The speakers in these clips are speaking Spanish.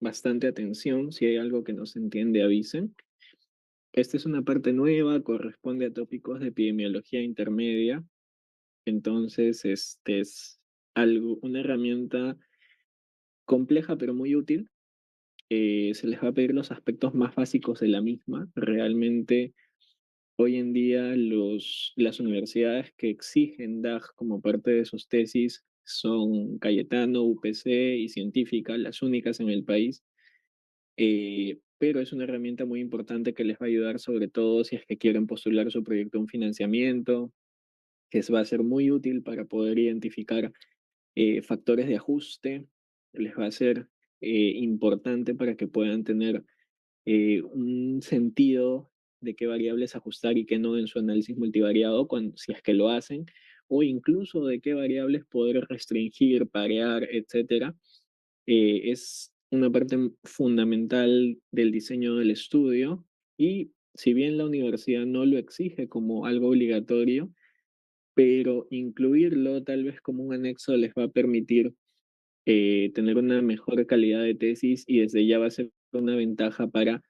bastante atención. Si hay algo que no se entiende, avisen. Esta es una parte nueva, corresponde a tópicos de epidemiología intermedia. Entonces, este es una herramienta compleja pero muy útil. Se les va a pedir los aspectos más básicos de la misma. Realmente, hoy en día, las universidades que exigen DAG como parte de sus tesis son Cayetano, UPC y Científica, las únicas en el país. Pero es una herramienta muy importante que les va a ayudar, sobre todo si es que quieren postular su proyecto a un financiamiento, que va a ser muy útil para poder identificar factores de ajuste. Les va a ser importante para que puedan tener un sentido de qué variables ajustar y qué no en su análisis multivariado, si es que lo hacen, o incluso de qué variables poder restringir, parear, etcétera. Es una parte fundamental del diseño del estudio, y si bien la universidad no lo exige como algo obligatorio, pero incluirlo tal vez como un anexo les va a permitir tener una mejor calidad de tesis, y desde ya va a ser una ventaja para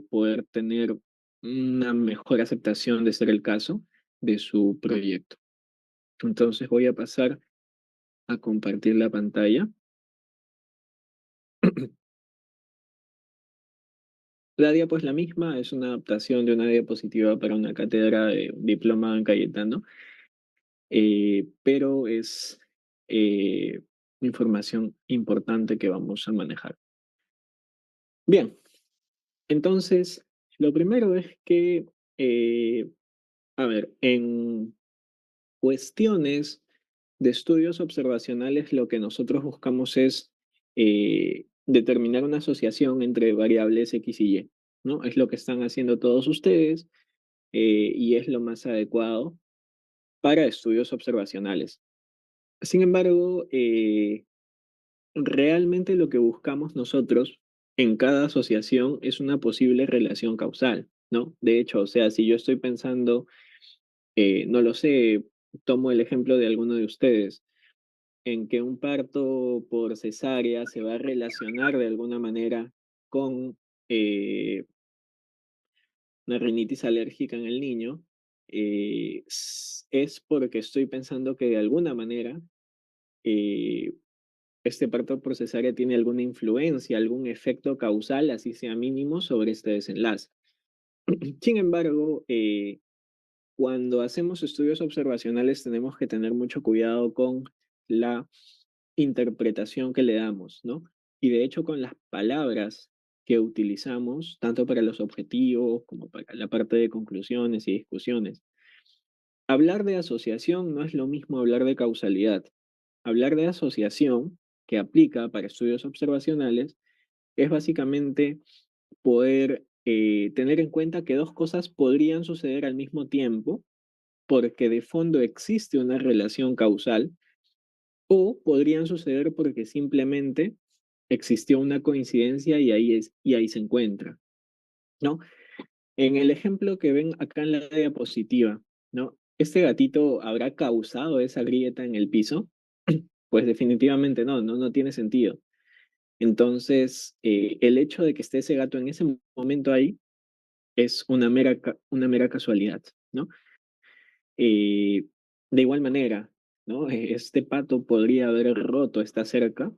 poder tener una mejor aceptación, de ser el caso, de su proyecto. Entonces voy a pasar a compartir la pantalla. La diapo es la misma, es una adaptación de una diapositiva para una cátedra de diplomado en Cayetano, pero es eh, información importante que vamos a manejar. Bien, entonces, lo primero es que, eh, a ver, en cuestiones de estudios observacionales, lo que nosotros buscamos es determinar una asociación entre variables X y Y, ¿no? Es lo que están haciendo todos ustedes, y es lo más adecuado para estudios observacionales. Sin embargo, realmente lo que buscamos nosotros en cada asociación es una posible relación causal, ¿no? De hecho, o sea, si yo estoy pensando, no lo sé, tomo el ejemplo de alguno de ustedes, en que un parto por cesárea se va a relacionar de alguna manera con una rinitis alérgica en el niño, es porque estoy pensando que de alguna manera eh, este parto por cesárea tiene alguna influencia, algún efecto causal, así sea mínimo, sobre este desenlace. Sin embargo, cuando hacemos estudios observacionales tenemos que tener mucho cuidado con la interpretación que le damos, ¿no? Y de hecho con las palabras que utilizamos, tanto para los objetivos como para la parte de conclusiones y discusiones. Hablar de asociación no es lo mismo hablar de causalidad. Hablar de asociación, que aplica para estudios observacionales, es básicamente poder tener en cuenta que dos cosas podrían suceder al mismo tiempo, porque de fondo existe una relación causal, o podrían suceder porque simplemente existió una coincidencia y ahí se encuentra, ¿no? En el ejemplo que ven acá en la diapositiva, ¿no? ¿Este gatito habrá causado esa grieta en el piso? Pues definitivamente no tiene sentido. Entonces, el hecho de que esté ese gato en ese momento ahí es una mera casualidad, ¿no? Eh, de igual manera, ¿no? Este pato podría haber roto esta cerca,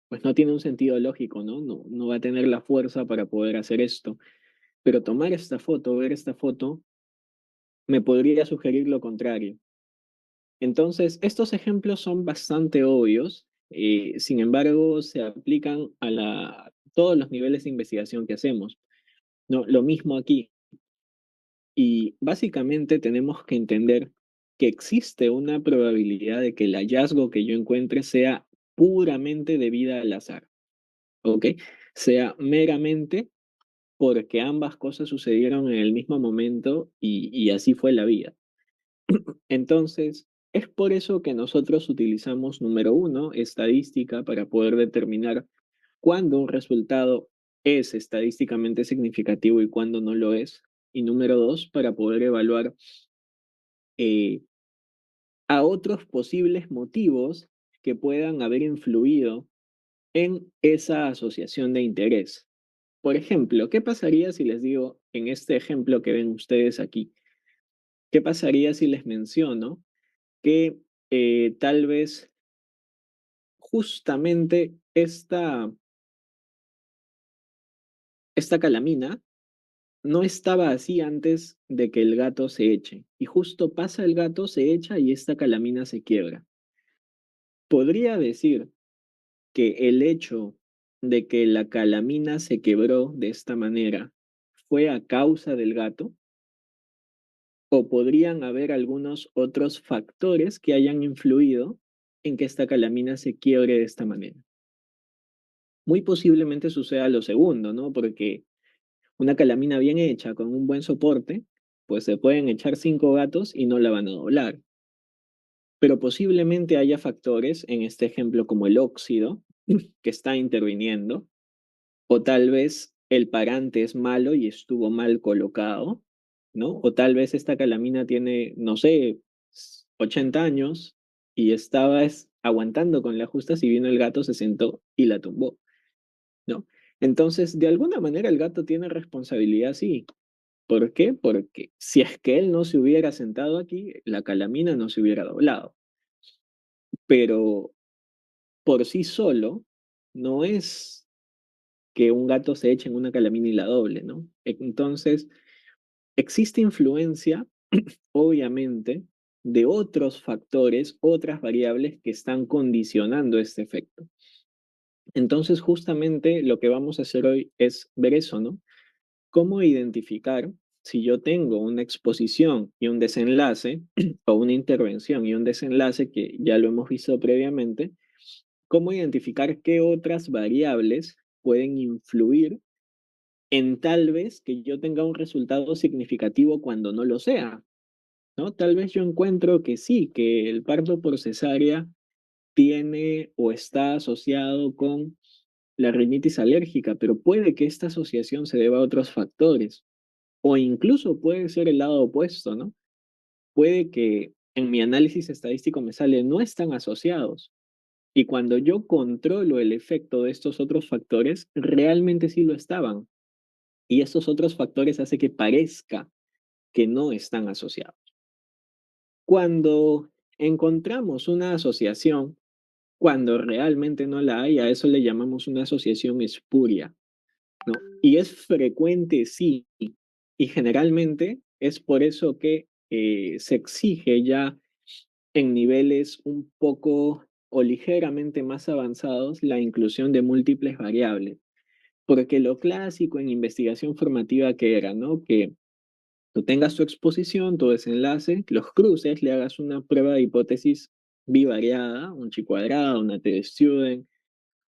pues no tiene un sentido lógico, ¿no? No va a tener la fuerza para poder hacer esto. Pero tomar esta foto, ver esta foto, me podría sugerir lo contrario. Entonces, estos ejemplos son bastante obvios, sin embargo, se aplican a todos los niveles de investigación que hacemos, ¿no? Lo mismo aquí. Y básicamente tenemos que entender que existe una probabilidad de que el hallazgo que yo encuentre sea puramente debida al azar, ¿ok? Sea meramente porque ambas cosas sucedieron en el mismo momento y así fue la vida. Entonces, es por eso que nosotros utilizamos, número uno, estadística para poder determinar cuándo un resultado es estadísticamente significativo y cuándo no lo es. Y número dos, para poder evaluar eh, a otros posibles motivos que puedan haber influido en esa asociación de interés. Por ejemplo, ¿qué pasaría si les digo, en este ejemplo que ven ustedes aquí, qué pasaría si les menciono que tal vez justamente esta calamina no estaba así antes de que el gato se eche? Y justo pasa el gato, se echa y esta calamina se quiebra. Podría decir que el hecho de que la calamina se quebró de esta manera fue a causa del gato, o podrían haber algunos otros factores que hayan influido en que esta calamina se quiebre de esta manera. Muy posiblemente suceda lo segundo, ¿no? Porque una calamina bien hecha, con un buen soporte, pues se pueden echar 5 gatos y no la van a doblar. Pero posiblemente haya factores, en este ejemplo como el óxido, que está interviniendo, o tal vez el parante es malo y estuvo mal colocado, ¿no? O tal vez esta calamina tiene, no sé, 80 años y estaba aguantando con la justa si vino el gato, se sentó y la tumbó, ¿no? Entonces, de alguna manera el gato tiene responsabilidad, sí. ¿Por qué? Porque si es que él no se hubiera sentado aquí, la calamina no se hubiera doblado. Pero por sí solo no es que un gato se eche en una calamina y la doble, ¿no? Entonces, existe influencia, obviamente, de otros factores, otras variables que están condicionando este efecto. Entonces, justamente lo que vamos a hacer hoy es ver eso, ¿no? Cómo identificar si yo tengo una exposición y un desenlace, o una intervención y un desenlace, que ya lo hemos visto previamente, cómo identificar qué otras variables pueden influir en tal vez que yo tenga un resultado significativo cuando no lo sea, ¿no? Tal vez yo encuentro que sí, que el parto por cesárea tiene o está asociado con la rinitis alérgica, pero puede que esta asociación se deba a otros factores, o incluso puede ser el lado opuesto, ¿no? Puede que en mi análisis estadístico me sale no están asociados. Y cuando yo controlo el efecto de estos otros factores, realmente sí lo estaban. Y estos otros factores hacen que parezca que no están asociados. Cuando encontramos una asociación, cuando realmente no la hay, a eso le llamamos una asociación espuria, ¿no? Y es frecuente, sí, y generalmente es por eso que se exige ya en niveles un poco o ligeramente más avanzados la inclusión de múltiples variables, porque lo clásico en investigación formativa que era, ¿no? Que tú tengas tu exposición, tu desenlace, los cruces, le hagas una prueba de hipótesis bivariada, un chi-cuadrado, una t-student,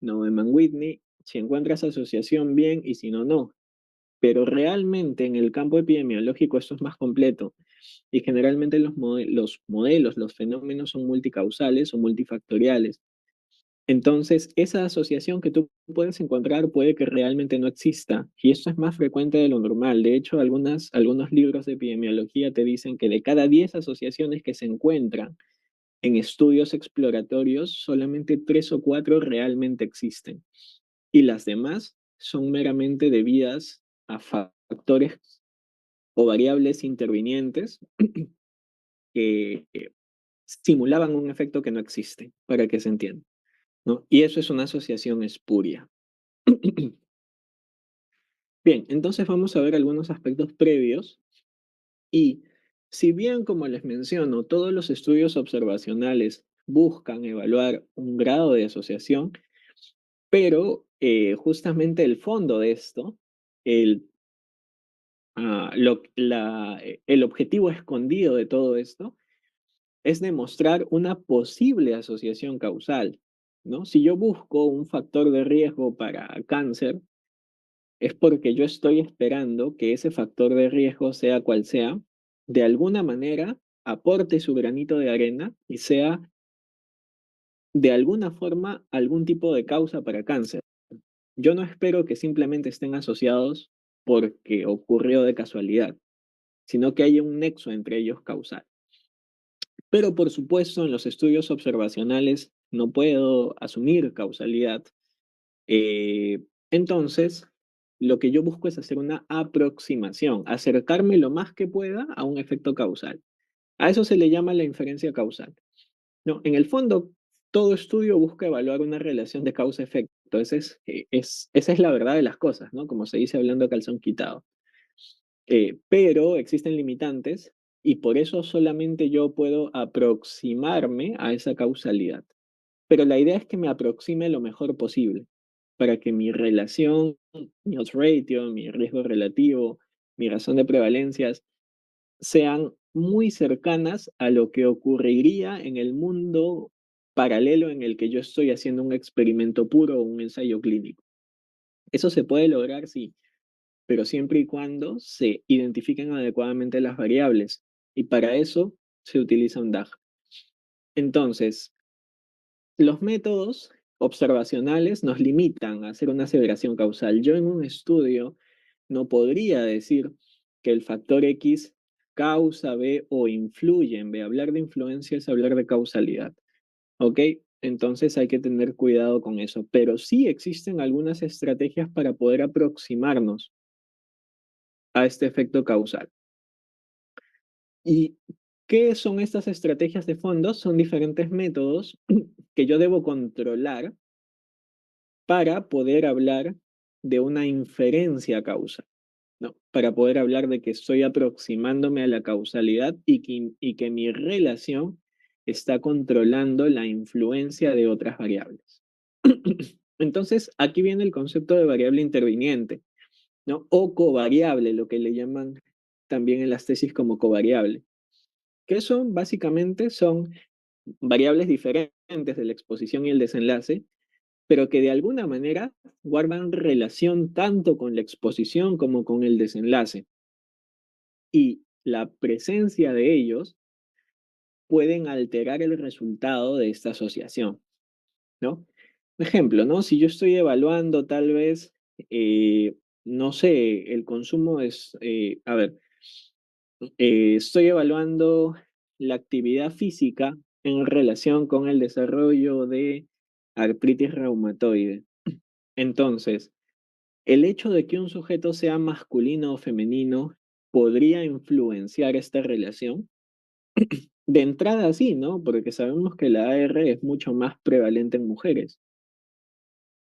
Neumann-Whitney, si encuentras asociación bien y si no, no. Pero realmente en el campo epidemiológico esto es más completo y generalmente los modelos, los fenómenos son multicausales o multifactoriales. Entonces, esa asociación que tú puedes encontrar puede que realmente no exista, y esto es más frecuente de lo normal. De hecho, algunos libros de epidemiología te dicen que de cada 10 asociaciones que se encuentran en estudios exploratorios, solamente 3 o 4 realmente existen, y las demás son meramente debidas a factores o variables intervinientes que simulaban un efecto que no existe, para que se entienda, ¿no? Y eso es una asociación espuria. Bien, entonces vamos a ver algunos aspectos previos y si bien, como les menciono, todos los estudios observacionales buscan evaluar un grado de asociación, pero justamente el fondo de esto, el, el objetivo escondido de todo esto, es demostrar una posible asociación causal, ¿no? Si yo busco un factor de riesgo para cáncer, es porque yo estoy esperando que ese factor de riesgo, sea cual sea, de alguna manera aporte su granito de arena y sea de alguna forma algún tipo de causa para cáncer. Yo no espero que simplemente estén asociados porque ocurrió de casualidad, sino que haya un nexo entre ellos causal. Pero por supuesto, en los estudios observacionales no puedo asumir causalidad, Entonces, lo que yo busco es hacer una aproximación, acercarme lo más que pueda a un efecto causal. A eso se le llama la inferencia causal. No, en el fondo, todo estudio busca evaluar una relación de causa-efecto. Esa es la verdad de las cosas, ¿no? Como se dice hablando a calzón quitado. Pero existen limitantes y por eso solamente yo puedo aproximarme a esa causalidad. Pero la idea es que me aproxime lo mejor posible para que mi relación, mi odds ratio, mi riesgo relativo, mi razón de prevalencias sean muy cercanas a lo que ocurriría en el mundo paralelo en el que yo estoy haciendo un experimento puro o un ensayo clínico. Eso se puede lograr, sí, pero siempre y cuando se identifiquen adecuadamente las variables. Y para eso se utiliza un DAG. Entonces, los métodos observacionales nos limitan a hacer una aseveración causal. Yo en un estudio no podría decir que el factor X causa B o influye en B. Hablar de influencia es hablar de causalidad, ¿ok? Entonces hay que tener cuidado con eso. Pero sí existen algunas estrategias para poder aproximarnos a este efecto causal. ¿Y qué son estas estrategias de fondo? Son diferentes métodos que yo debo controlar para poder hablar de una inferencia causal, ¿no? Para poder hablar de que estoy aproximándome a la causalidad y que mi relación está controlando la influencia de otras variables. Entonces, aquí viene el concepto de variable interviniente, ¿no? O covariable, lo que le llaman también en las tesis como covariable, que son básicamente son variables diferentes de la exposición y el desenlace, pero que de alguna manera guardan relación tanto con la exposición como con el desenlace. Y la presencia de ellos pueden alterar el resultado de esta asociación, ¿no? Ejemplo, ¿no? Si yo estoy evaluando tal vez, no sé, el consumo es, a ver, estoy evaluando la actividad física en relación con el desarrollo de artritis reumatoide. Entonces, el hecho de que un sujeto sea masculino o femenino podría influenciar esta relación. De entrada sí, ¿no? Porque sabemos que la AR es mucho más prevalente en mujeres.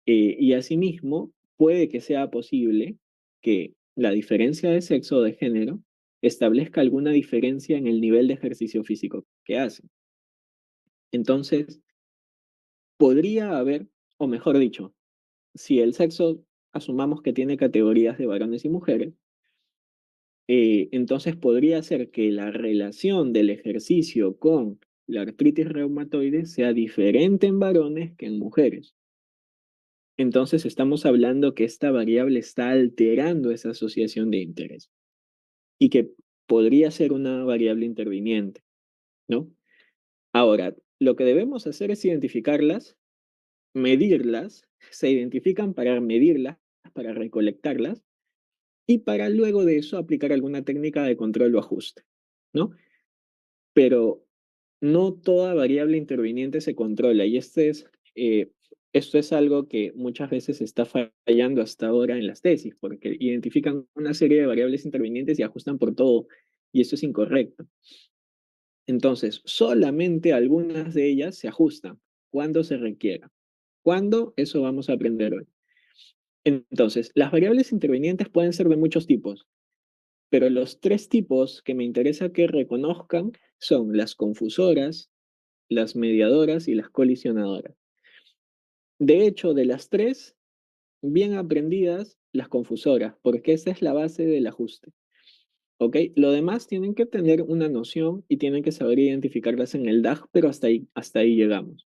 Y asimismo, puede que sea posible que la diferencia de sexo o de género establezca alguna diferencia en el nivel de ejercicio físico que hacen. Entonces, podría haber, o mejor dicho, si el sexo asumamos que tiene categorías de varones y mujeres, entonces podría ser que la relación del ejercicio con la artritis reumatoide sea diferente en varones que en mujeres. Entonces estamos hablando que esta variable está alterando esa asociación de interés y que podría ser una variable interviniente, ¿no? Ahora, lo que debemos hacer es identificarlas, medirlas, se identifican para medirlas, para recolectarlas y para luego de eso aplicar alguna técnica de control o ajuste, ¿no? Pero no toda variable interviniente se controla y esto es algo que muchas veces está fallando hasta ahora en las tesis, porque identifican una serie de variables intervinientes y ajustan por todo, y eso es incorrecto. Entonces, solamente algunas de ellas se ajustan cuando se requiera. ¿Cuándo? Eso vamos a aprender hoy. Entonces, las variables intervinientes pueden ser de muchos tipos, pero los tres tipos que me interesa que reconozcan son las confusoras, las mediadoras y las colisionadoras. De hecho, de las tres, bien aprendidas, las confusoras, porque esa es la base del ajuste. ¿Ok? Lo demás tienen que tener una noción y tienen que saber identificarlas en el DAG, pero hasta ahí llegamos.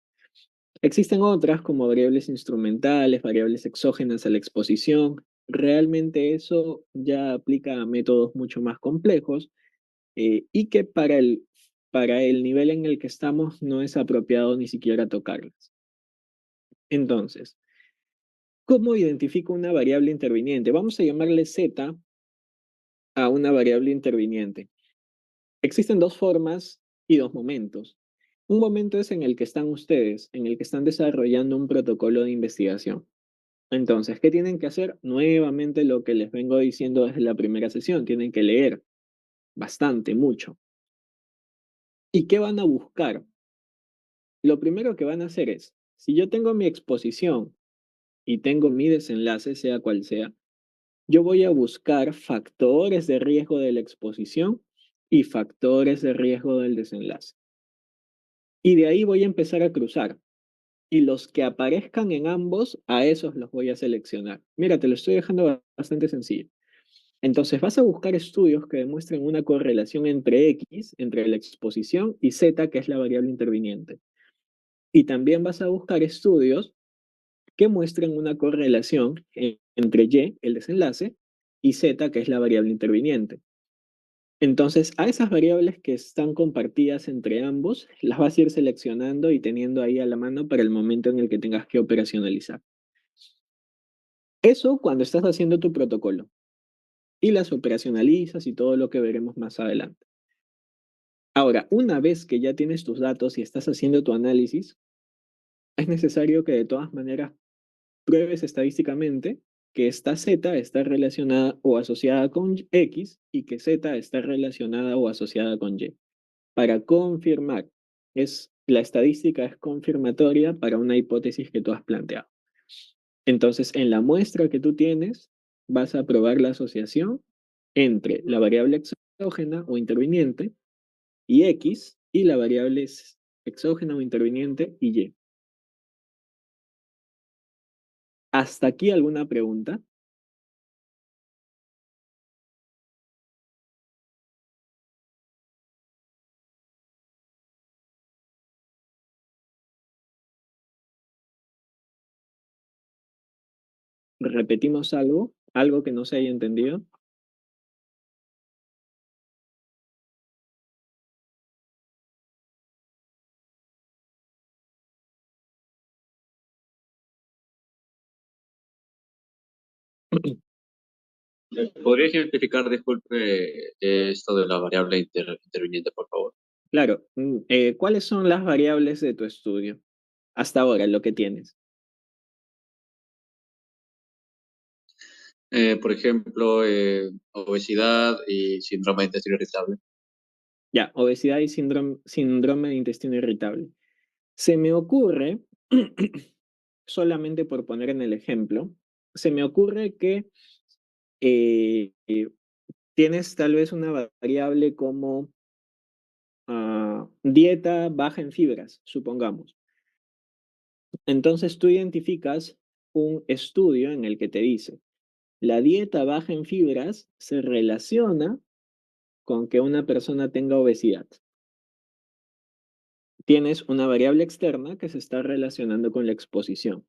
Existen otras como variables instrumentales, variables exógenas a la exposición. Realmente eso ya aplica a métodos mucho más complejos y que para el nivel en el que estamos no es apropiado ni siquiera tocarlas. Entonces, ¿cómo identifico una variable interviniente? Vamos a llamarle Z a una variable interviniente. Existen dos formas y dos momentos. Un momento es en el que están ustedes, en el que están desarrollando un protocolo de investigación. Entonces, ¿qué tienen que hacer? Nuevamente lo que les vengo diciendo desde la primera sesión, tienen que leer bastante, mucho. ¿Y qué van a buscar? Lo primero que van a hacer es, si yo tengo mi exposición y tengo mi desenlace, sea cual sea, yo voy a buscar factores de riesgo de la exposición y factores de riesgo del desenlace. Y de ahí voy a empezar a cruzar. Y los que aparezcan en ambos, a esos los voy a seleccionar. Mira, te lo estoy dejando bastante sencillo. Entonces vas a buscar estudios que demuestren una correlación entre X, entre la exposición, y Z, que es la variable interviniente. Y también vas a buscar estudios que muestren una correlación entre Y, el desenlace, y Z, que es la variable interviniente. Entonces, a esas variables que están compartidas entre ambos, las vas a ir seleccionando y teniendo ahí a la mano para el momento en el que tengas que operacionalizar. Eso cuando estás haciendo tu protocolo y las operacionalizas y todo lo que veremos más adelante. Ahora, una vez que ya tienes tus datos y estás haciendo tu análisis, es necesario que de todas maneras pruebes estadísticamente que esta Z está relacionada o asociada con X y que Z está relacionada o asociada con Y. Para confirmar, la estadística es confirmatoria para una hipótesis que tú has planteado. Entonces, en la muestra que tú tienes, vas a probar la asociación entre la variable exógena o interviniente y X y la variable exógena o interviniente y Y. ¿Hasta aquí alguna pregunta? ¿Repetimos algo? ¿Algo que no se haya entendido? ¿Podría ejemplificar, disculpe, esto de la variable interviniente, por favor? Claro. ¿Cuáles son las variables de tu estudio? Hasta ahora, lo que tienes. Por ejemplo, obesidad y síndrome de intestino irritable. Ya, obesidad y síndrome de intestino irritable. Se me ocurre, solamente por poner en el ejemplo, se me ocurre que eh, eh, tienes tal vez una variable como dieta baja en fibras, supongamos. Entonces tú identificas un estudio en el que te dice, la dieta baja en fibras se relaciona con que una persona tenga obesidad. Tienes una variable externa que se está relacionando con la exposición.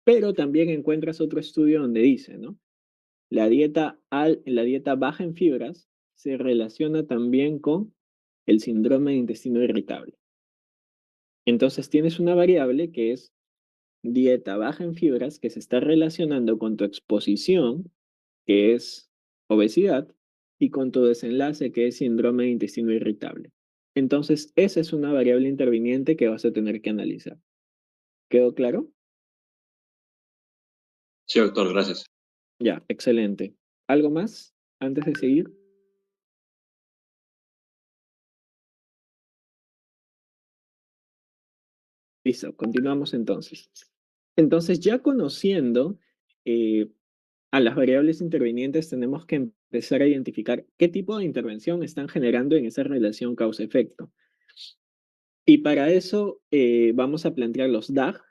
Pero también encuentras otro estudio donde dice, ¿no? La dieta baja en fibras se relaciona también con el síndrome de intestino irritable. Entonces tienes una variable que es dieta baja en fibras que se está relacionando con tu exposición, que es obesidad, y con tu desenlace, que es síndrome de intestino irritable. Entonces, esa es una variable interviniente que vas a tener que analizar. ¿Quedó claro? Sí, doctor, gracias. Ya, excelente. ¿Algo más antes de seguir? Listo, continuamos entonces. Entonces, ya conociendo eh, a las variables intervinientes, tenemos que empezar a identificar qué tipo de intervención están generando en esa relación causa-efecto. Y para eso vamos a plantear los DAG,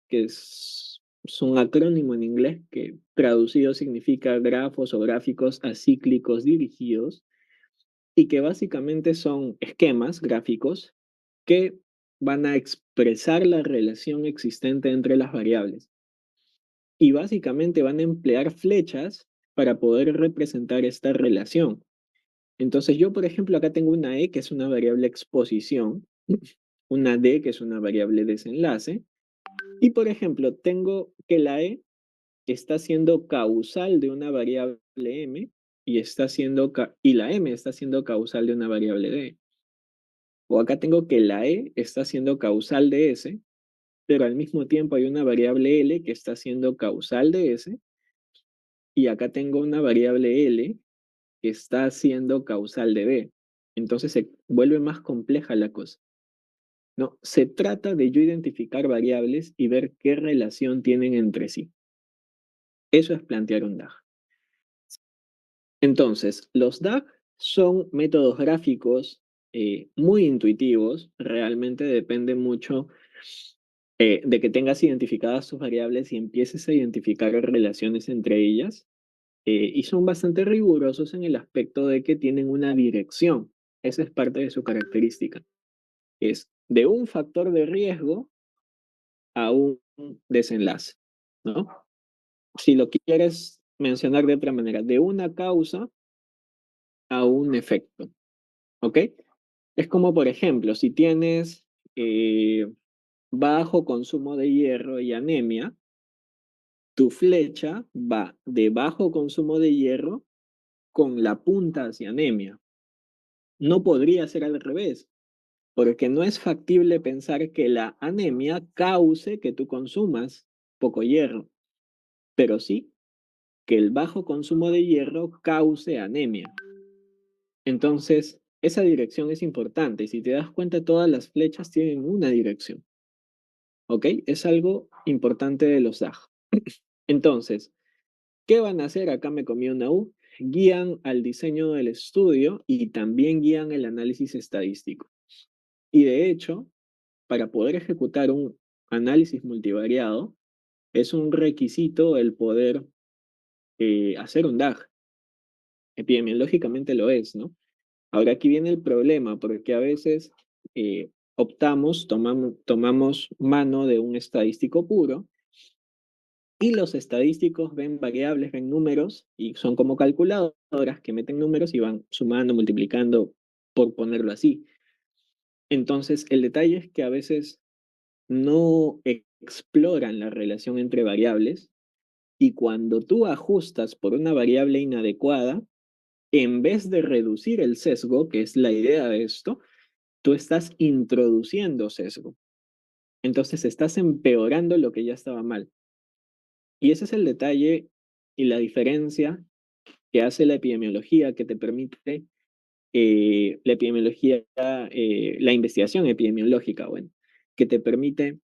que es un acrónimo en inglés que traducido significa grafos o gráficos acíclicos dirigidos, y que básicamente son esquemas gráficos que van a expresar la relación existente entre las variables. Y básicamente van a emplear flechas para poder representar esta relación. Entonces yo, por ejemplo, acá tengo una E que es una variable exposición, una D que es una variable desenlace, y por ejemplo, tengo que la E está siendo causal de una variable M y la M está siendo causal de una variable D. O acá tengo que la E está siendo causal de S pero al mismo tiempo hay una variable L que está siendo causal de S, y acá tengo una variable L que está siendo causal de B. Entonces se vuelve más compleja la cosa. No, se trata de yo identificar variables y ver qué relación tienen entre sí. Eso es plantear un DAG. Entonces, los DAG son métodos gráficos muy intuitivos, realmente depende mucho de que tengas identificadas tus variables y empieces a identificar relaciones entre ellas, y son bastante rigurosos en el aspecto de que tienen una dirección. Esa es parte de su característica. Es de un factor de riesgo a un desenlace, ¿no? Si lo quieres mencionar de otra manera, de una causa a un efecto, ¿ok? Es como, por ejemplo, si tienes eh, bajo consumo de hierro y anemia, tu flecha va de bajo consumo de hierro con la punta hacia anemia. No podría ser al revés, porque no es factible pensar que la anemia cause que tú consumas poco hierro, pero sí que el bajo consumo de hierro cause anemia. Entonces, esa dirección es importante. Si te das cuenta, todas las flechas tienen una dirección, ¿ok? Es algo importante de los DAG. Entonces, ¿qué van a hacer? Acá me comí una U. Guían al diseño del estudio y también guían el análisis estadístico. Y de hecho, para poder ejecutar un análisis multivariado, es un requisito el poder hacer un DAG. Epidemiológicamente lo es, ¿no? Ahora aquí viene el problema, porque a veces tomamos mano de un estadístico puro y los estadísticos ven variables, ven números y son como calculadoras que meten números y van sumando, multiplicando, por ponerlo así. Entonces, el detalle es que a veces no exploran la relación entre variables y cuando tú ajustas por una variable inadecuada, en vez de reducir el sesgo, que es la idea de esto, tú estás introduciendo sesgo. Entonces estás empeorando lo que ya estaba mal. Y ese es el detalle y la diferencia que hace la epidemiología, que te permite la epidemiología, la investigación epidemiológica, bueno, que te permite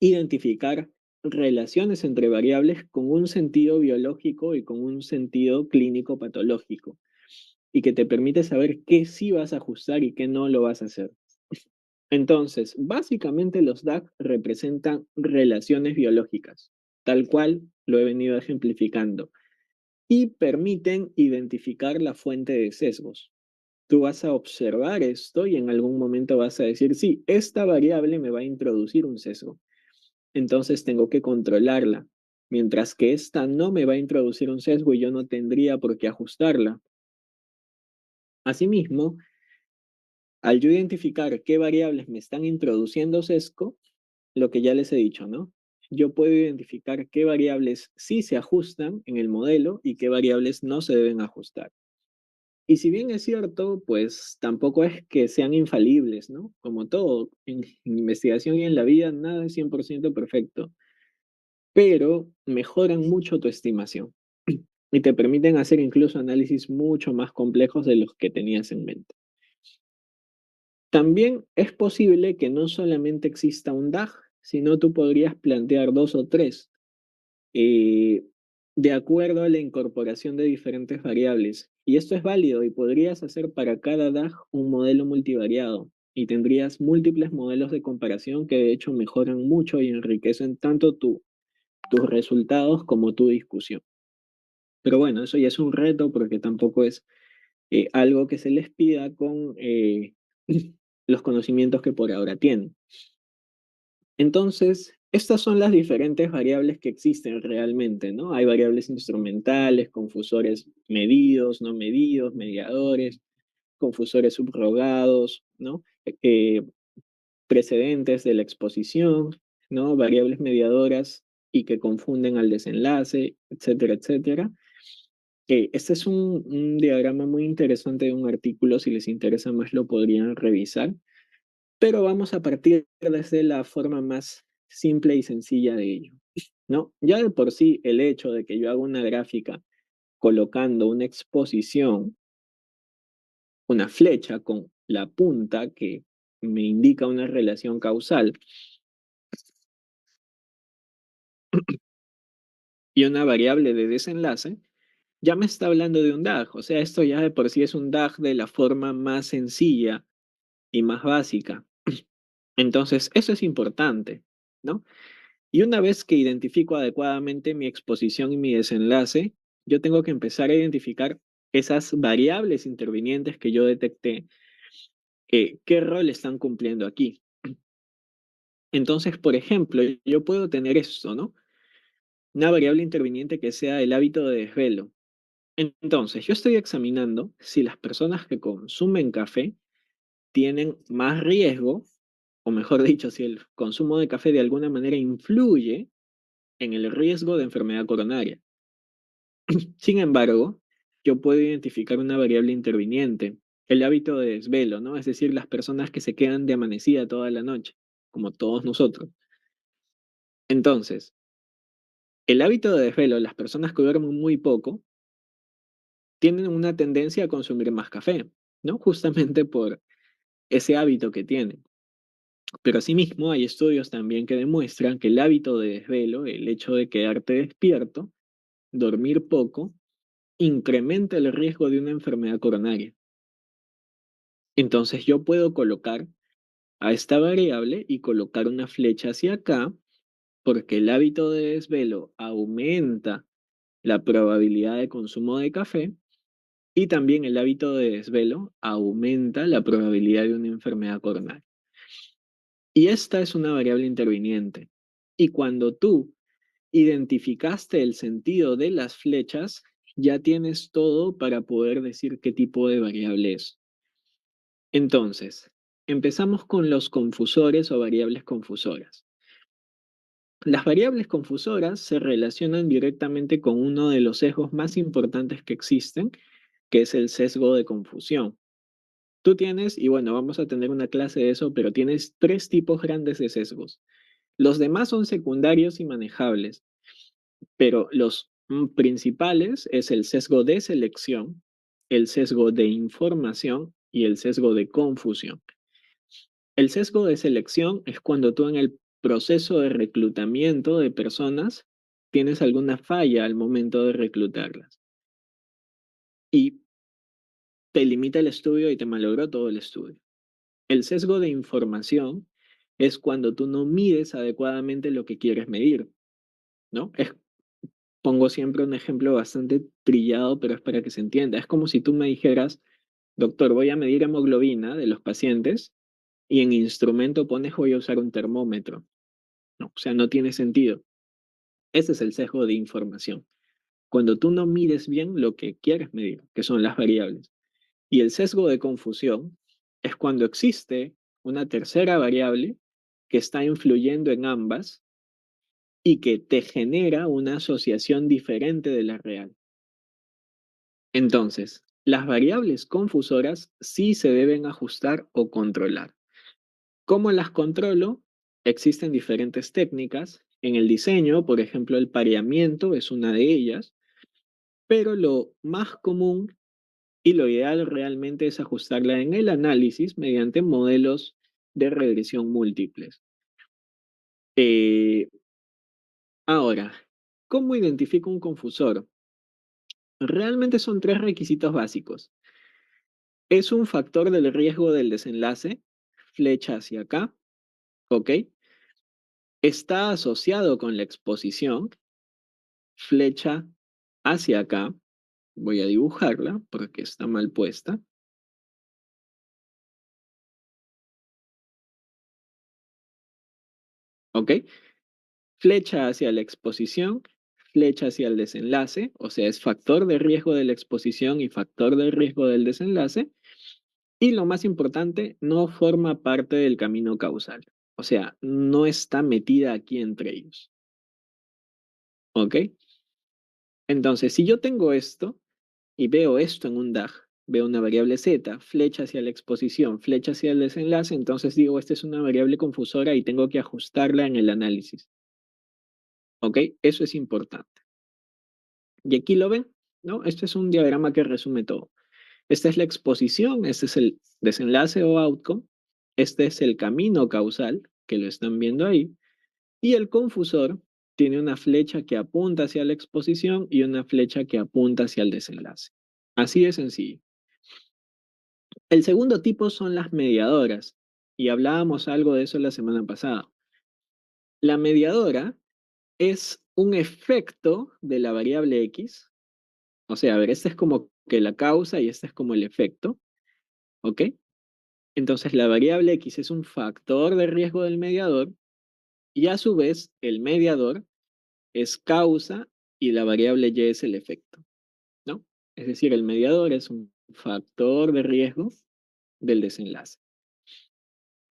identificar relaciones entre variables con un sentido biológico y con un sentido clínico patológico, y que te permite saber qué sí vas a ajustar y qué no lo vas a hacer. Entonces, básicamente los DAG representan relaciones biológicas, tal cual lo he venido ejemplificando, y permiten identificar la fuente de sesgos. Tú vas a observar esto y en algún momento vas a decir, sí, esta variable me va a introducir un sesgo, entonces tengo que controlarla, mientras que esta no me va a introducir un sesgo y yo no tendría por qué ajustarla. Asimismo, al yo identificar qué variables me están introduciendo sesgo, lo que ya les he dicho, ¿no? Yo puedo identificar qué variables sí se ajustan en el modelo y qué variables no se deben ajustar. Y si bien es cierto, pues tampoco es que sean infalibles, ¿no? Como todo, en investigación y en la vida, nada es 100% perfecto, pero mejoran mucho tu estimación y te permiten hacer incluso análisis mucho más complejos de los que tenías en mente. También es posible que no solamente exista un DAG, sino tú podrías plantear dos o tres, eh, de acuerdo a la incorporación de diferentes variables. Y esto es válido y podrías hacer para cada DAG un modelo multivariado y tendrías múltiples modelos de comparación que de hecho mejoran mucho y enriquecen tanto tus resultados como tu discusión. Pero bueno, eso ya es un reto porque tampoco es algo que se les pida con los conocimientos que por ahora tienen. Entonces, estas son las diferentes variables que existen realmente, ¿no? Hay variables instrumentales, confusores medidos, no medidos, mediadores, confusores subrogados, ¿no? Precedentes de la exposición, ¿no? Variables mediadoras y que confunden al desenlace, etcétera, etcétera. Este es un diagrama muy interesante de un artículo, si les interesa más lo podrían revisar, pero vamos a partir desde la forma más simple y sencilla de ello, ¿no? Ya de por sí el hecho de que yo haga una gráfica colocando una exposición, una flecha con la punta que me indica una relación causal y una variable de desenlace, ya me está hablando de un DAG. O sea, esto ya de por sí es un DAG de la forma más sencilla y más básica. Entonces, eso es importante, ¿no? Y una vez que identifico adecuadamente mi exposición y mi desenlace, yo tengo que empezar a identificar esas variables intervinientes que yo detecté, qué rol están cumpliendo aquí. Entonces, por ejemplo, yo puedo tener esto, ¿no? Una variable interviniente que sea el hábito de desvelo. Entonces, yo estoy examinando si las personas que consumen café tienen más riesgo, o mejor dicho, si el consumo de café de alguna manera influye en el riesgo de enfermedad coronaria. Sin embargo, yo puedo identificar una variable interviniente, el hábito de desvelo, ¿no? Es decir, las personas que se quedan de amanecida toda la noche, como todos nosotros. Entonces, el hábito de desvelo, las personas que duermen muy poco, tienen una tendencia a consumir más café, ¿no? Justamente por ese hábito que tienen. Pero asimismo, hay estudios también que demuestran que el hábito de desvelo, el hecho de quedarte despierto, dormir poco, incrementa el riesgo de una enfermedad coronaria. Entonces yo puedo colocar a esta variable y colocar una flecha hacia acá, porque el hábito de desvelo aumenta la probabilidad de consumo de café y también el hábito de desvelo aumenta la probabilidad de una enfermedad coronaria. Y esta es una variable interviniente. Y cuando tú identificaste el sentido de las flechas, ya tienes todo para poder decir qué tipo de variable es. Entonces, empezamos con los confusores o variables confusoras. Las variables confusoras se relacionan directamente con uno de los sesgos más importantes que existen, que es el sesgo de confusión. Tú tienes, y bueno, vamos a tener una clase de eso, pero tienes tres tipos grandes de sesgos. Los demás son secundarios y manejables, pero los principales es el sesgo de selección, el sesgo de información y el sesgo de confusión. El sesgo de selección es cuando tú en el proceso de reclutamiento de personas tienes alguna falla al momento de reclutarlas y te limita el estudio y te malogró todo el estudio. El sesgo de información es cuando tú no mides adecuadamente lo que quieres medir, ¿no? Pongo siempre un ejemplo bastante trillado, pero es para que se entienda. Es como si tú me dijeras, doctor, voy a medir hemoglobina de los pacientes y en instrumento pones voy a usar un termómetro. No, o sea, no tiene sentido. Ese es el sesgo de información. Cuando tú no mides bien lo que quieres medir, que son las variables. Y el sesgo de confusión es cuando existe una tercera variable que está influyendo en ambas y que te genera una asociación diferente de la real. Entonces, las variables confusoras sí se deben ajustar o controlar. ¿Cómo las controlo? Existen diferentes técnicas. En el diseño, por ejemplo, el pareamiento es una de ellas, pero lo más común y lo ideal realmente es ajustarla en el análisis mediante modelos de regresión múltiples. Eh, Ahora, ¿cómo identifico un confusor? Realmente son tres requisitos básicos. Es un factor del riesgo del desenlace, flecha hacia acá, ¿ok? Está asociado con la exposición, flecha hacia acá. Voy a dibujarla porque está mal puesta, ¿ok? Flecha hacia la exposición, flecha hacia el desenlace, o sea, es factor de riesgo de la exposición y factor de riesgo del desenlace. Y lo más importante, no forma parte del camino causal. O sea, no está metida aquí entre ellos, ¿ok? Entonces, si yo tengo esto y veo esto en un DAG, veo una variable z, flecha hacia la exposición, flecha hacia el desenlace, entonces digo, esta es una variable confusora y tengo que ajustarla en el análisis. ¿Ok? Eso es importante. Y aquí lo ven, ¿no? Este es un diagrama que resume todo. Esta es la exposición, este es el desenlace o outcome, este es el camino causal, que lo están viendo ahí, y el confusor tiene una flecha que apunta hacia la exposición y una flecha que apunta hacia el desenlace. Así de sencillo. El segundo tipo son las mediadoras, y hablábamos algo de eso la semana pasada. La mediadora es un efecto de la variable X, o sea, a ver, esta es como que la causa y esta es como el efecto, ¿ok? Entonces la variable X es un factor de riesgo del mediador y a su vez el mediador es causa y la variable Y es el efecto, ¿no? Es decir, el mediador es un factor de riesgo del desenlace.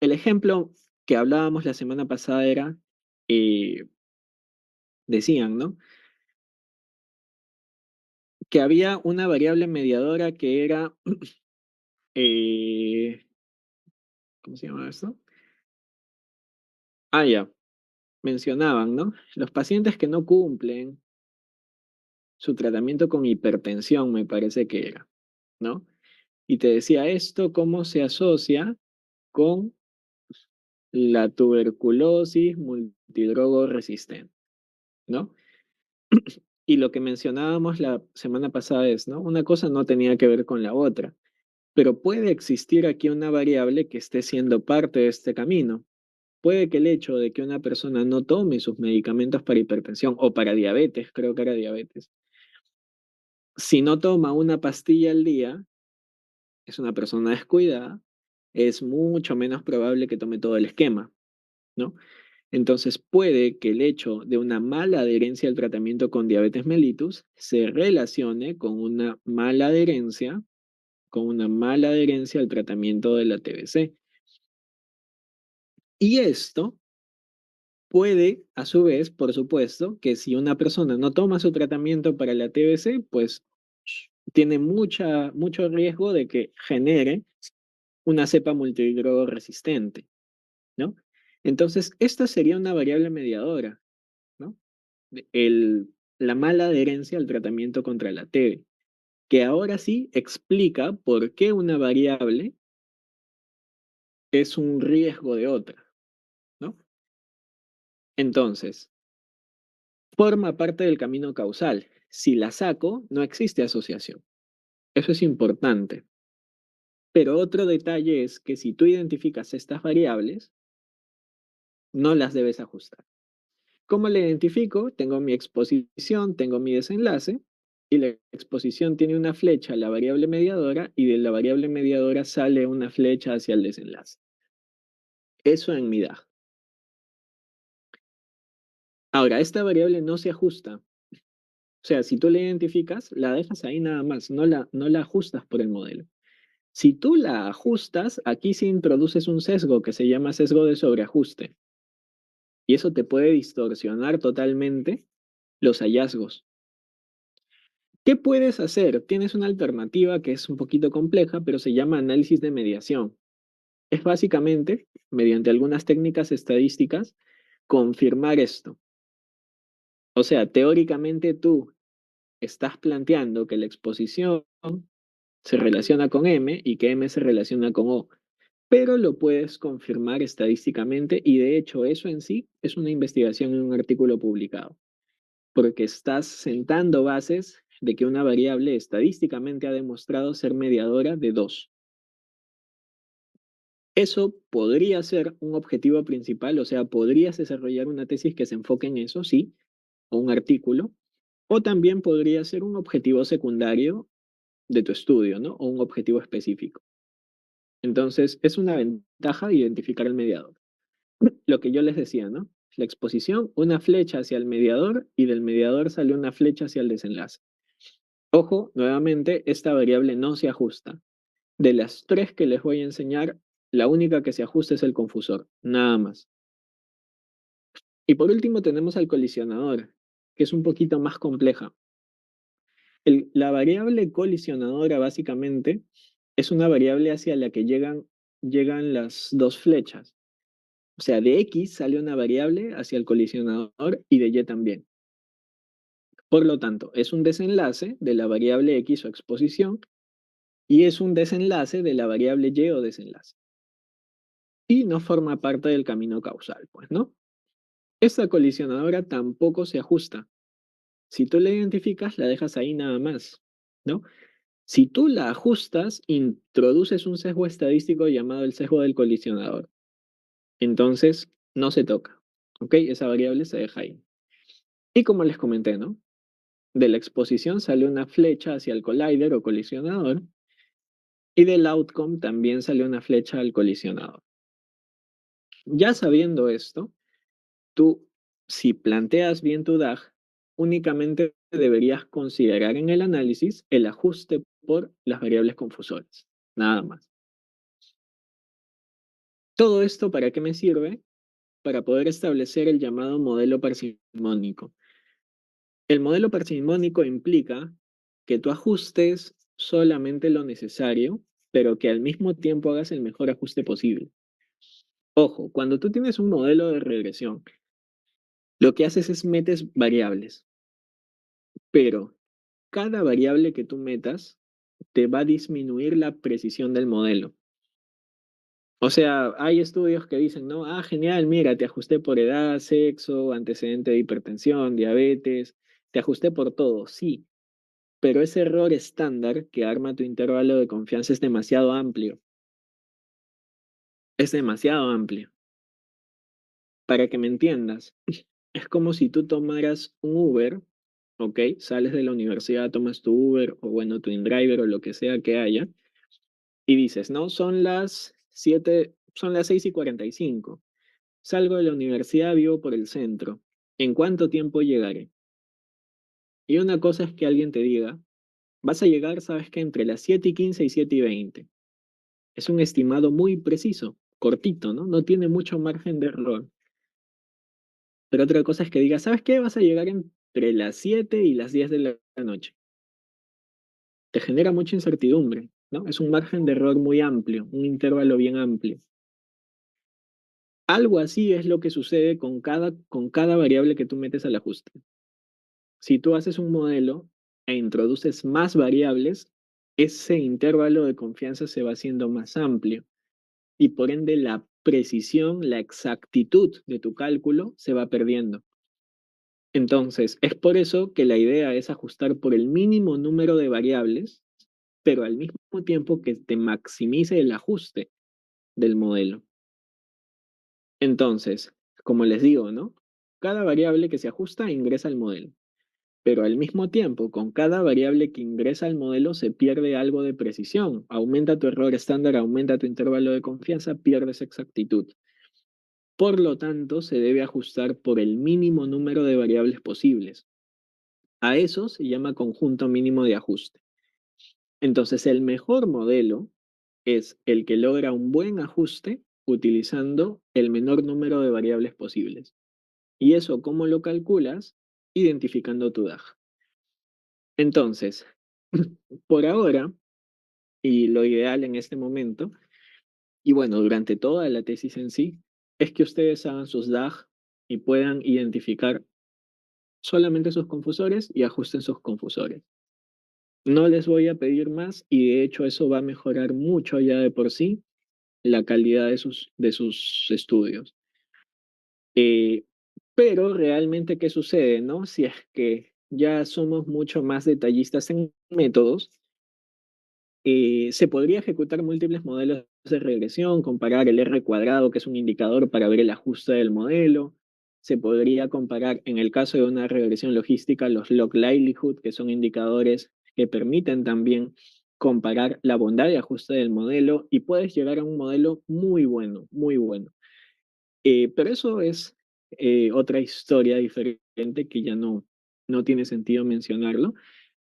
El ejemplo que hablábamos la semana pasada era, eh, decían, ¿no? Que había una variable mediadora que era, eh, ¿cómo se llama esto? Ah, ya, mencionaban, ¿no? Los pacientes que no cumplen su tratamiento con hipertensión, me parece que era, ¿no? Y te decía esto, cómo se asocia con la tuberculosis multidrogo resistente, ¿no? Y lo que mencionábamos la semana pasada es, ¿no? Una cosa no tenía que ver con la otra, pero puede existir aquí una variable que esté siendo parte de este camino. Puede que el hecho de que una persona no tome sus medicamentos para hipertensión o para diabetes, creo que era diabetes, si no toma una pastilla al día, es una persona descuidada, es mucho menos probable que tome todo el esquema, ¿no? Entonces puede que el hecho de una mala adherencia al tratamiento con diabetes mellitus se relacione con una mala adherencia al tratamiento de la TBC. Y esto puede, a su vez, por supuesto, que si una persona no toma su tratamiento para la TBC, pues tiene mucho riesgo de que genere una cepa multidrogo resistente, ¿no? Entonces, esta sería una variable mediadora, ¿no? El, la mala adherencia al tratamiento contra la TB, que ahora sí explica por qué una variable es un riesgo de otra, ¿no? Entonces, forma parte del camino causal. Si la saco, no existe asociación. Eso es importante. Pero otro detalle es que si tú identificas estas variables, no las debes ajustar. ¿Cómo la identifico? Tengo mi exposición, tengo mi desenlace, y la exposición tiene una flecha a la variable mediadora, y de la variable mediadora sale una flecha hacia el desenlace. Eso en mi DAG. Ahora, esta variable no se ajusta. O sea, si tú la identificas, la dejas ahí nada más, no la ajustas por el modelo. Si tú la ajustas, aquí sí introduces un sesgo que se llama sesgo de sobreajuste. Y eso te puede distorsionar totalmente los hallazgos. ¿Qué puedes hacer? Tienes una alternativa que es un poquito compleja, pero se llama análisis de mediación. Es básicamente, mediante algunas técnicas estadísticas, confirmar esto. O sea, teóricamente tú estás planteando que la exposición se relaciona con M y que M se relaciona con O, pero lo puedes confirmar estadísticamente y de hecho eso en sí es una investigación en un artículo publicado, porque estás sentando bases de que una variable estadísticamente ha demostrado ser mediadora de dos. Eso podría ser un objetivo principal, o sea, podrías desarrollar una tesis que se enfoque en eso, sí, o un artículo, o también podría ser un objetivo secundario de tu estudio, ¿no? O un objetivo específico. Entonces, es una ventaja identificar el mediador. Lo que yo les decía, ¿no? La exposición, una flecha hacia el mediador y del mediador sale una flecha hacia el desenlace. Ojo, nuevamente, esta variable no se ajusta. De las tres que les voy a enseñar, la única que se ajusta es el confusor, nada más. Y por último tenemos al colisionador, que es un poquito más compleja. La variable colisionadora básicamente es una variable hacia la que llegan las dos flechas. O sea, de X sale una variable hacia el colisionador y de Y también. Por lo tanto, es un desenlace de la variable X o exposición y es un desenlace de la variable Y o desenlace. Y no forma parte del camino causal, pues, ¿no? Esta colisionadora tampoco se ajusta. Si tú la identificas, la dejas ahí nada más, ¿no? Si tú la ajustas, introduces un sesgo estadístico llamado el sesgo del colisionador. Entonces, no se toca, ¿ok? Esa variable se deja ahí. Y como les comenté, ¿no? De la exposición sale una flecha hacia el collider o colisionador y del outcome también sale una flecha al colisionador. Ya sabiendo esto, tú, si planteas bien tu DAG, únicamente deberías considerar en el análisis el ajuste por las variables confusoras, nada más. ¿Todo esto para qué me sirve? Para poder establecer el llamado modelo parsimónico. El modelo parsimónico implica que tú ajustes solamente lo necesario, pero que al mismo tiempo hagas el mejor ajuste posible. Ojo, cuando tú tienes un modelo de regresión, lo que haces es metes variables, pero cada variable que tú metas te va a disminuir la precisión del modelo. O sea, hay estudios que dicen, ¿no? Ah, genial, mira, te ajusté por edad, sexo, antecedente de hipertensión, diabetes, te ajusté por todo, sí, pero ese error estándar que arma tu intervalo de confianza es demasiado amplio, es demasiado amplio. Para que me entiendas, es como si tú tomaras un Uber, ¿ok? Sales de la universidad, tomas tu Uber o bueno, tu InDriver o lo que sea que haya, y dices, no, son las 7, son las 6:45. Salgo de la universidad, vivo por el centro. ¿En cuánto tiempo llegaré? Y una cosa es que alguien te diga, vas a llegar, sabes que entre las 7:15 y 7:20. Es un estimado muy preciso, cortito, ¿no? No tiene mucho margen de error. Pero otra cosa es que diga, ¿sabes qué? Vas a llegar entre las 7 y las 10 de la noche. Te genera mucha incertidumbre, ¿no? Es un margen de error muy amplio, un intervalo bien amplio. Algo así es lo que sucede con cada variable que tú metes al ajuste. Si tú haces un modelo e introduces más variables, ese intervalo de confianza se va haciendo más amplio y por ende la precisión, la exactitud de tu cálculo se va perdiendo. Entonces, es por eso que la idea es ajustar por el mínimo número de variables, pero al mismo tiempo que te maximice el ajuste del modelo. Entonces, como les digo, ¿no? Cada variable que se ajusta ingresa al modelo. Pero al mismo tiempo, con cada variable que ingresa al modelo se pierde algo de precisión. Aumenta tu error estándar, aumenta tu intervalo de confianza, pierdes exactitud. Por lo tanto, se debe ajustar por el mínimo número de variables posibles. A eso se llama conjunto mínimo de ajuste. Entonces, el mejor modelo es el que logra un buen ajuste utilizando el menor número de variables posibles. ¿Y eso cómo lo calculas? Identificando tu DAG. Entonces, por ahora, y lo ideal en este momento, y bueno, durante toda la tesis en sí, es que ustedes hagan sus DAG y puedan identificar solamente sus confusores y ajusten sus confusores. No les voy a pedir más y de hecho eso va a mejorar mucho ya de por sí la calidad de sus estudios. Eh, pero realmente, ¿qué sucede, no? Si es que ya somos mucho más detallistas en métodos, se podría ejecutar múltiples modelos de regresión, comparar el R cuadrado, que es un indicador para ver el ajuste del modelo. Se podría comparar, en el caso de una regresión logística, los log likelihood, que son indicadores que permiten también comparar la bondad de ajuste del modelo y puedes llegar a un modelo muy bueno, muy bueno. Pero eso es otra historia diferente que ya no tiene sentido mencionarlo.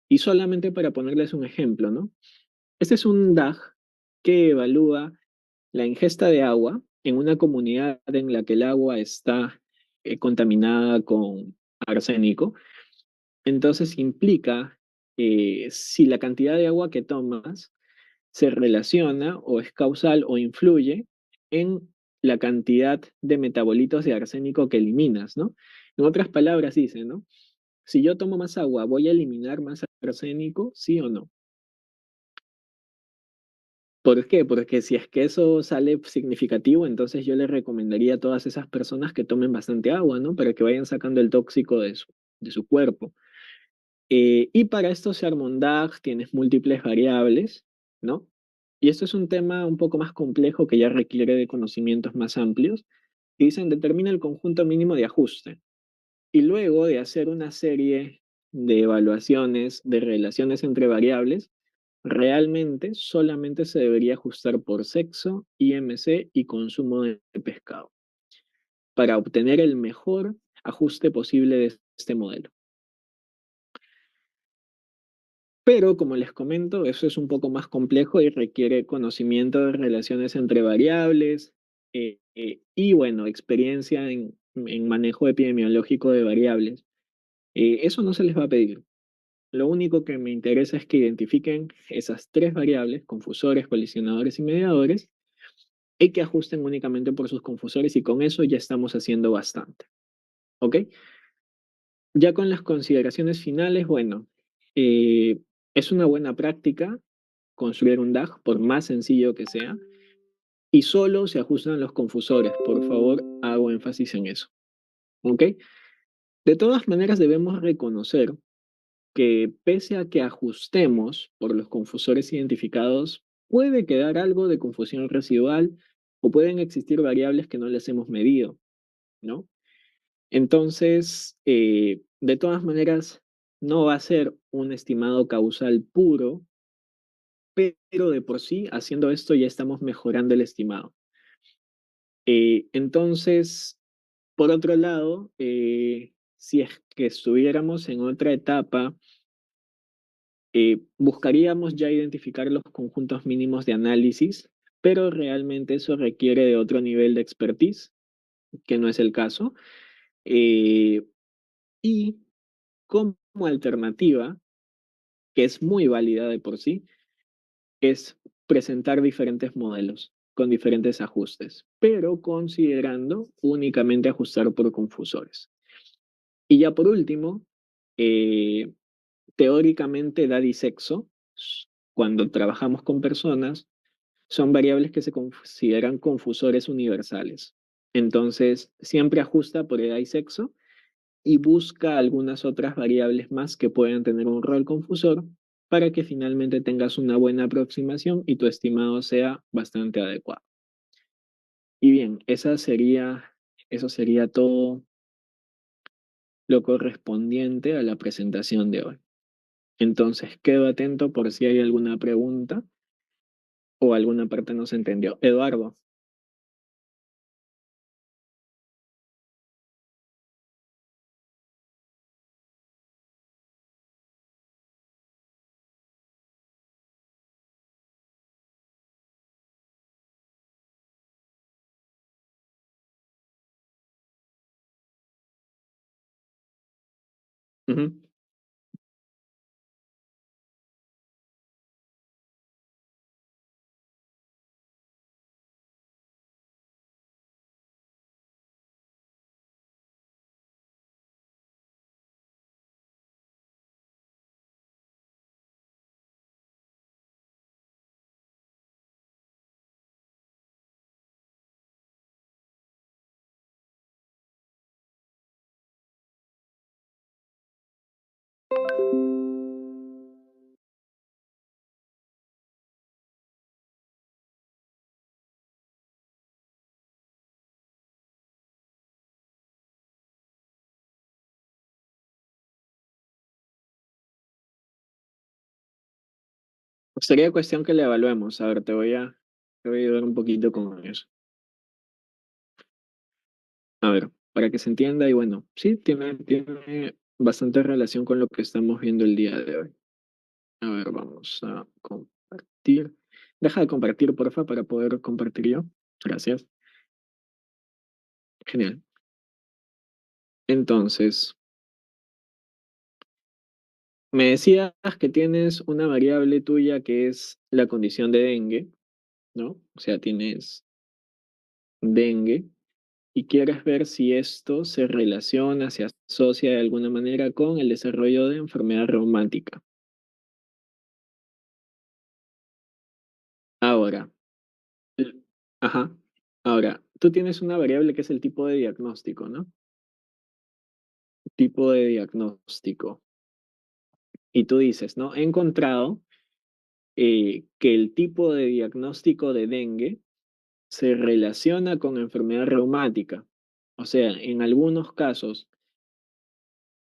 Y solamente para ponerles un ejemplo, ¿no? Este es un DAG que evalúa la ingesta de agua en una comunidad en la que el agua está contaminada con arsénico. Entonces implica si la cantidad de agua que tomas se relaciona o es causal o influye en la cantidad de metabolitos de arsénico que eliminas, ¿no? En otras palabras dice, ¿no? Si yo tomo más agua, ¿voy a eliminar más arsénico? ¿Sí o no? ¿Por qué? Porque si es que eso sale significativo, entonces yo le recomendaría a todas esas personas que tomen bastante agua, ¿no? Para que vayan sacando el tóxico de su cuerpo. Y para esto se arma un DAG, tienes múltiples variables, ¿no? Y esto es un tema un poco más complejo que ya requiere de conocimientos más amplios. Y dicen, determina el conjunto mínimo de ajuste. Y luego de hacer una serie de evaluaciones de relaciones entre variables, realmente solamente se debería ajustar por sexo, IMC y consumo de pescado para obtener el mejor ajuste posible de este modelo. Pero como les comento, eso es un poco más complejo y requiere conocimiento de relaciones entre variables y, bueno, experiencia en manejo epidemiológico de variables. Eso no se les va a pedir. Lo único que me interesa es que identifiquen esas tres variables, confusores, colisionadores y mediadores, y que ajusten únicamente por sus confusores y con eso ya estamos haciendo bastante. ¿Ok? Ya con las consideraciones finales, bueno, eh, es una buena práctica construir un DAG, por más sencillo que sea, y solo se ajustan los confusores. Por favor, hago énfasis en eso. ¿Ok? De todas maneras, debemos reconocer que pese a que ajustemos por los confusores identificados, puede quedar algo de confusión residual o pueden existir variables que no les hemos medido, ¿no? Entonces, de todas maneras, no va a ser un estimado causal puro, pero de por sí, haciendo esto ya estamos mejorando el estimado. Entonces, por otro lado, si es que estuviéramos en otra etapa, buscaríamos ya identificar los conjuntos mínimos de análisis, pero realmente eso requiere de otro nivel de expertise, que no es el caso. Eh, y como alternativa, que es muy válida de por sí, es presentar diferentes modelos con diferentes ajustes, pero considerando únicamente ajustar por confusores. Y ya por último, eh, teóricamente edad y sexo, cuando trabajamos con personas, son variables que se consideran confusores universales. Entonces, siempre ajusta por edad y sexo y busca algunas otras variables más que puedan tener un rol confusor para que finalmente tengas una buena aproximación y tu estimado sea bastante adecuado. Y bien, eso sería todo lo correspondiente a la presentación de hoy. Entonces, quedo atento por si hay alguna pregunta o alguna parte no se entendió. Eduardo. Ujú. Sería cuestión que le evaluemos. A ver, te voy a ayudar un poquito con eso. A ver, para que se entienda, y bueno, sí, tiene bastante relación con lo que estamos viendo el día de hoy. A ver, vamos a compartir. Deja de compartir, porfa, para poder compartir yo. Gracias. Genial. Entonces, Me decías que tienes una variable tuya que es la condición de dengue, ¿no? O sea, tienes dengue y quieres ver si esto se relaciona, se asocia de alguna manera con el desarrollo de enfermedad reumática. Ahora, l- ajá, ahora, tú tienes una variable que es el tipo de diagnóstico, ¿no? Tipo de diagnóstico. Y tú dices, ¿no? He encontrado que el tipo de diagnóstico de dengue se relaciona con enfermedad reumática. O sea, en algunos casos,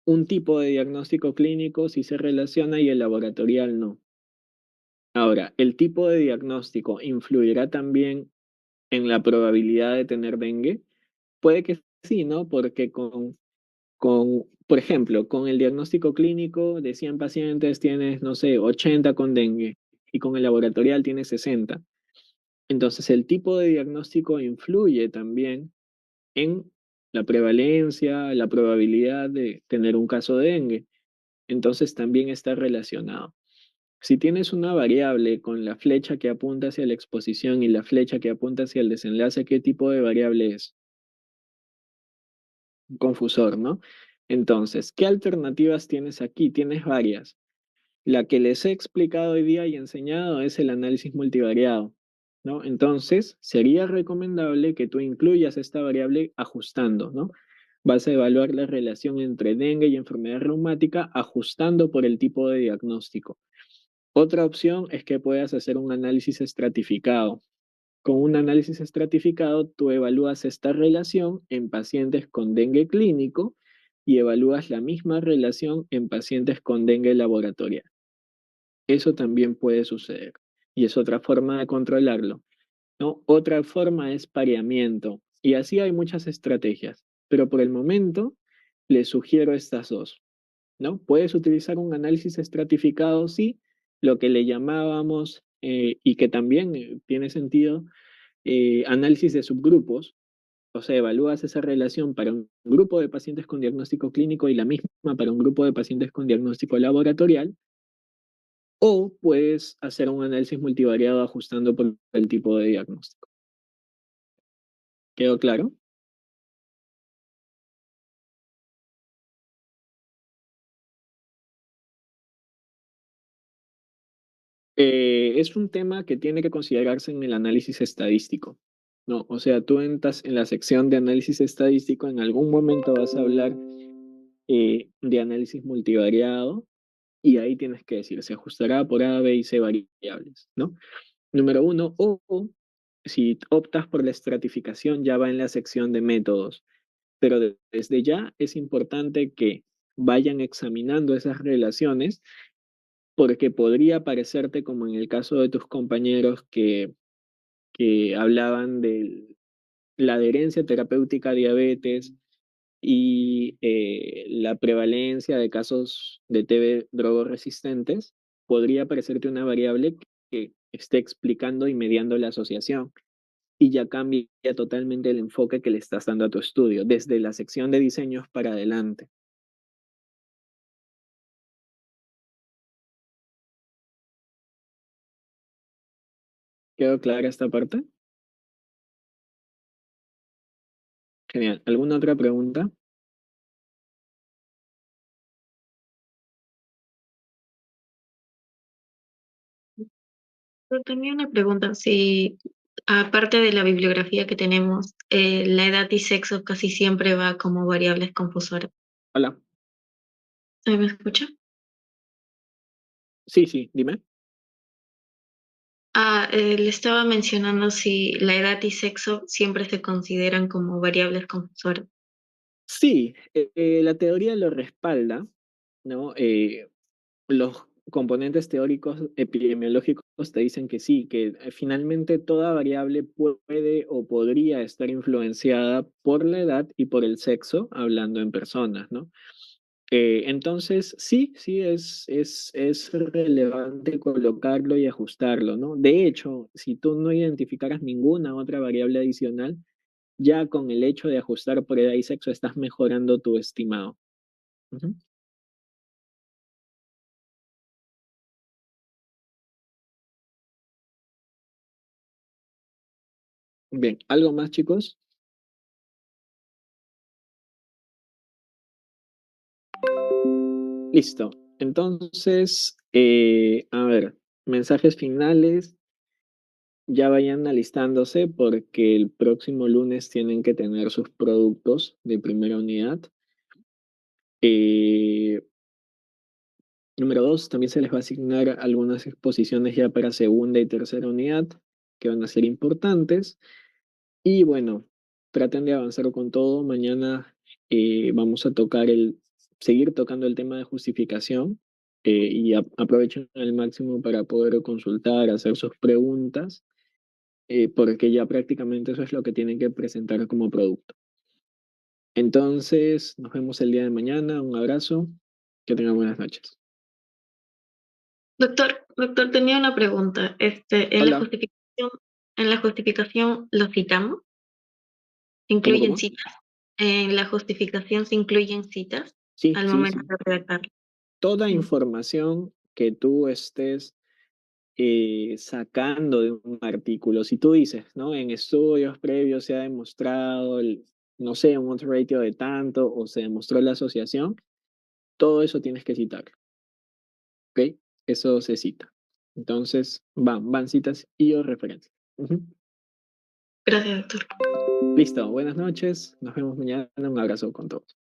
un tipo de diagnóstico clínico sí se relaciona y el laboratorial no. Ahora, ¿el tipo de diagnóstico influirá también en la probabilidad de tener dengue? Puede que sí, ¿no? Porque por ejemplo, con el diagnóstico clínico de 100 pacientes tienes, no sé, 80 con dengue y con el laboratorial tienes 60. Entonces, el tipo de diagnóstico influye también en la prevalencia, la probabilidad de tener un caso de dengue. Entonces, también está relacionado. Si tienes una variable con la flecha que apunta hacia la exposición y la flecha que apunta hacia el desenlace, ¿qué tipo de variable es? Un confusor, ¿no? Entonces, ¿qué alternativas tienes aquí? Tienes varias. La que les he explicado hoy día y enseñado es el análisis multivariado, ¿no? Entonces, sería recomendable que tú incluyas esta variable ajustando, ¿no? Vas a evaluar la relación entre dengue y enfermedad reumática ajustando por el tipo de diagnóstico. Otra opción es que puedas hacer un análisis estratificado. Con un análisis estratificado, tú evalúas esta relación en pacientes con dengue clínico y evalúas la misma relación en pacientes con dengue laboratorial. Eso también puede suceder y es otra forma de controlarlo, ¿no? Otra forma es pareamiento y así hay muchas estrategias, pero por el momento les sugiero estas dos, ¿no? Puedes utilizar un análisis estratificado, sí, lo que le llamábamos y que también tiene sentido, análisis de subgrupos, o sea, evalúas esa relación para un grupo de pacientes con diagnóstico clínico y la misma para un grupo de pacientes con diagnóstico laboratorial. O puedes hacer un análisis multivariado ajustando por el tipo de diagnóstico. ¿Quedó claro? Es un tema que tiene que considerarse en el análisis estadístico, ¿no? O sea, tú entras en la sección de análisis estadístico, en algún momento vas a hablar de análisis multivariado y ahí tienes que decir, se ajustará por A, B y C variables, ¿no? Número uno, o si optas por la estratificación, ya va en la sección de métodos. Pero desde ya es importante que vayan examinando esas relaciones porque podría parecerte como en el caso de tus compañeros que hablaban de la adherencia terapéutica a diabetes y la prevalencia de casos de TB drogoresistentes, podría parecerte una variable que esté explicando y mediando la asociación y ya cambia totalmente el enfoque que le estás dando a tu estudio, desde la sección de diseños para adelante. ¿Quedó clara esta parte? Genial. ¿Alguna otra pregunta? Pero tenía una pregunta, si aparte de la bibliografía que tenemos, la edad y sexo casi siempre va como variables confusoras. Hola. ¿Me escucha? Sí, sí, dime. Le estaba mencionando si la edad y sexo siempre se consideran como variables confusoras. Sí, la teoría lo respalda, ¿no? Los componentes teóricos epidemiológicos te dicen que sí, que finalmente toda variable puede o podría estar influenciada por la edad y por el sexo, hablando en personas, ¿no? Entonces, sí, sí, es relevante colocarlo y ajustarlo, ¿no? De hecho, si tú no identificaras ninguna otra variable adicional, ya con el hecho de ajustar por edad y sexo estás mejorando tu estimado. Ujú. Bien, ¿algo más, chicos? Listo. Entonces, a ver, mensajes finales. Ya vayan alistándose porque el próximo lunes tienen que tener sus productos de primera unidad. Eh, Número dos, también se les va a asignar algunas exposiciones ya para segunda y tercera unidad que van a ser importantes. Y bueno, traten de avanzar con todo. Mañana vamos a seguir tocando el tema de justificación y aprovechen al máximo para poder consultar, hacer sus preguntas, porque ya prácticamente eso es lo que tienen que presentar como producto. Entonces, nos vemos el día de mañana. Un abrazo. Que tengan buenas noches. Doctor, tenía una pregunta. Hola, En la justificación lo citamos, ¿cómo, incluyen cómo? citas. En la justificación se incluyen citas Sí, al sí, momento sí. de redactarlo. Toda Mm. información que tú estés sacando de un artículo. Si tú dices, ¿no? En estudios previos se ha demostrado, no sé, un odds ratio de tanto o se demostró la asociación, todo eso tienes que citar, ¿ok? Eso se cita. Entonces, van citas y o referencias. Ujú. Gracias, doctor. Listo, buenas noches, nos vemos mañana, un abrazo con todos.